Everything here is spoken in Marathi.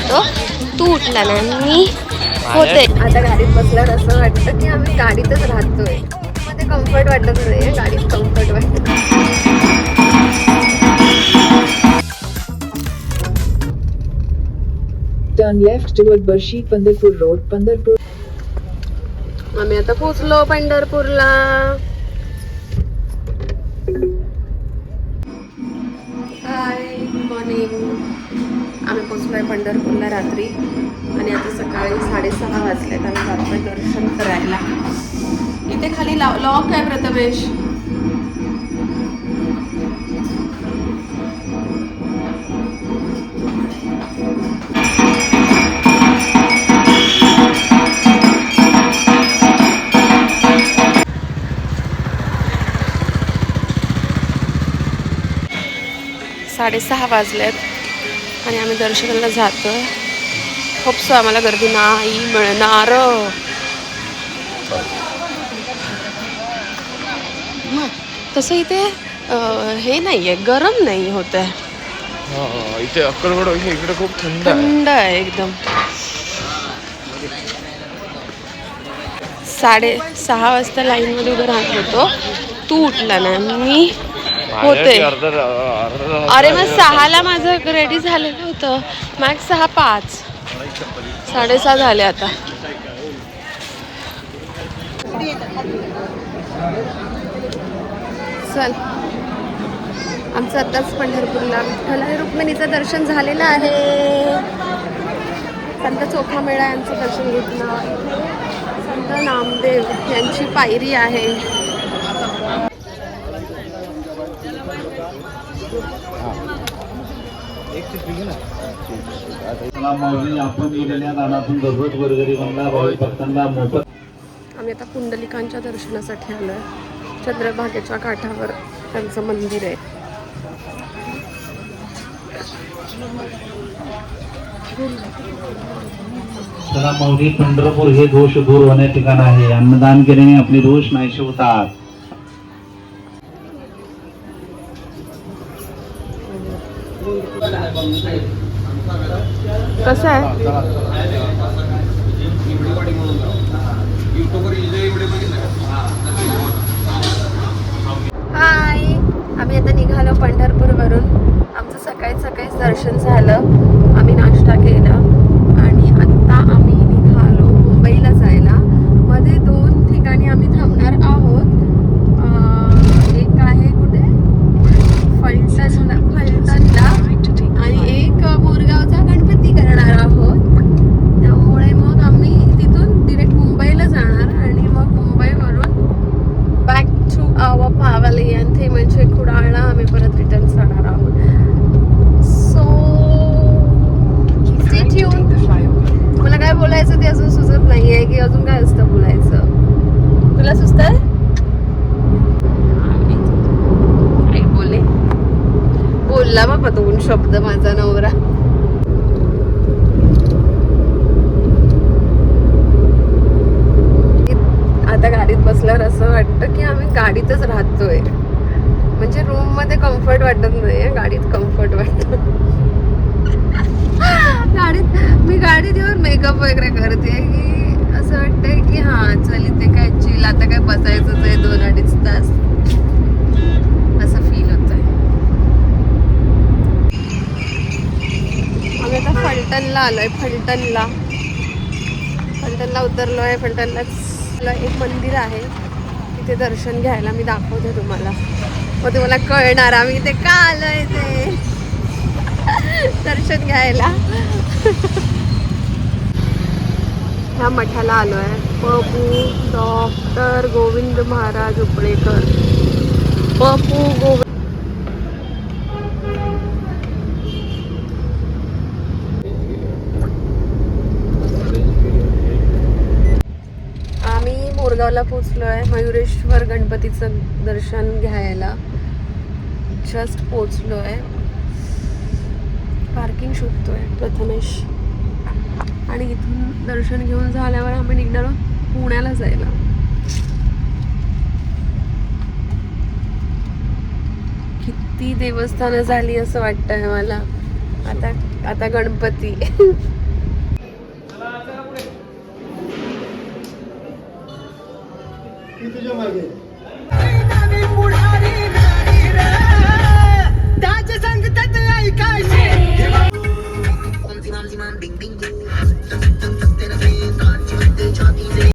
होतो, तू उठला नाही, मी होते. आता गाडीत बसल्यावर असं वाटतं की आम्ही गाडीतच राहतोय. मध्ये कम्फर्ट वाटत नाही, गाडीत कम्फर्ट वाटत. Turn left toward Barshi Pandarpur Road, Pandarpur. आम्ही आता पोहोचलो पंढरपूरला. हाय, गुड मॉर्निंग. आम्ही पोहोचलोय पंढरपूरला रात्री आणि आता सकाळी 6:30 वाजलेत. आम्ही जातोय दर्शन करायला. इथे खाली लॉक आहे प्रथमेश. 6:30 वाजलेत आणि आम्ही दर्शनाला जातोय. होपसो आम्हाला गर्दी नाही मिळणार. तसं इथे हे नाहीये, गरम नाही होत आहे. इथे अक्कलकोट इकडे खूप थंड आहे एकदम. 6:30 वाजता लाईन मध्ये उभं राहत होतो, तू उठला नाही, मी होते. अरे मग 6ला माझं रेडी झालेलं होतं. मॅक्स 6:05, 6:30 झाले आता. चल, आमचं आताच पंढरपूरला विठ्ठल आणि रुक्मिणीचं दर्शन झालेलं आहे. संत चोखामेळा यांचं दर्शन घेतलं. संत नामदेव यांची पायरी आहे. आम्ही आता पुंडलिकांच्या दर्शनासाठी आलोय. चंद्रभागेच्या काठावर त्यांचं मंदिर आहे. चला माऊली, पंढरपूर हे दोष दूर होणे ठिकाण आहे. अन्नदान केल्याने आपले दोष नाहीसे होतात. कसं आहे? हाय, आम्ही आता निघालो पंढरपूरवरून. आमचं सकाळीच दर्शन झालं. आम्ही नाश्ता केला आणि आता आम्ही निघालो मुंबईला जायला. मध्ये 2 ठिकाणी आम्ही थांबणार आहोत. एक आहे कुठे, फलटणला आणि एक मोरगावचा गणपती करणार आहोत. त्यामुळे मग आम्ही तिथून डिरेक्ट मुंबईला जाणार आणि मग मुंबईवरून बॅक टू आवर पावली आणि म्हणजे कुडाळला आम्ही परत रिटर्न जाणार आहोत. So stay tune. मला काय बोलायचं ते अजून सुचत नाहीये की अजून काय असतं बोलायचं. तुला सुचतंय? काय बोलला बाबा 2 शब्द माझा नवरा. आता गाडीत बसल्यावर असं वाटतं की आम्ही गाडीतच राहतोय. म्हणजे रूम मध्ये कम्फर्ट वाटत नाही, गाडीत कम्फर्ट वाटत. मी गाडीत येऊन मेकअप वगैरे करते की असं वाटतंय की हा चल इथे काय चिल, आता काय बसायचंच आहे 2-2.5 तास, असं फील होतंय. आम्ही आता फलटणला आलोय. फलटणला उतरलोय. फलटणला एक मंदिर आहे, तिथे दर्शन घ्यायला मी दाखवते तुम्हाला. मग तुम्हाला कळणार आम्ही इथे का आलोय ते. दर्शन घ्यायला ह्या मठाला आलोय. पपू डॉक्टर गोविंद महाराज उपळेकर. पपू गोविंद. आम्ही मोरगावला पोचलोय. मयुरेश्वर गणपतीचं दर्शन घ्यायला जस्ट पोचलोय. पार्किंग शोधतोय प्रथमेश आणि इथून दर्शन घेऊन झाल्यावर आम्ही निघणार पुण्याला जायला. किती देवस्थानं झाली असं वाटतंय मला. आता गणपती. तुझ्या मागे